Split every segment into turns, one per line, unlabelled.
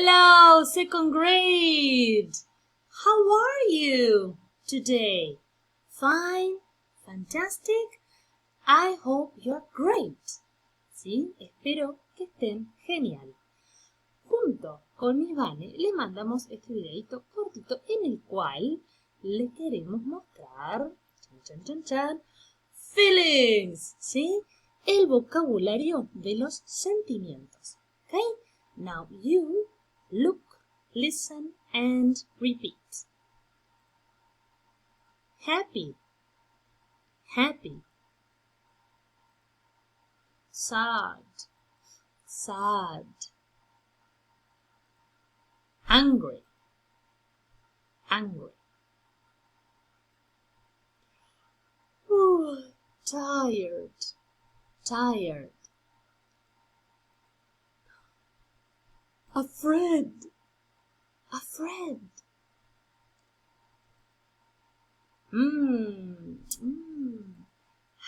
Hello, second grade. How are you today? Fine? Fantastic? I hope you're great. Sí, espero que estén genial. Junto con mi Vane le mandamos este videito cortito en el cual le queremos mostrar feelings, ¿sí? El vocabulario de los sentimientos. Okay? Now you look, listen and repeat. Happy, happy. Sad, sad. Angry, angry. Tired, tired. Afraid, afraid.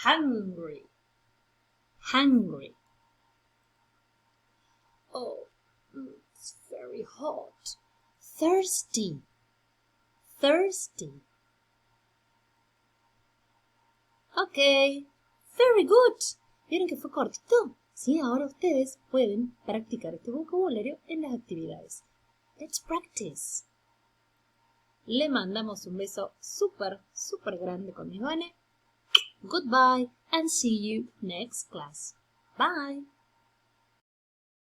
Hungry, hungry. Oh, it's very hot. Thirsty, thirsty. Okay, very good. ¿Vieron que fue cortito? Sí, ahora ustedes pueden practicar este vocabulario en las actividades. Let's practice. Le mandamos un beso súper, súper grande con mi Vane. Goodbye and see you next class. Bye.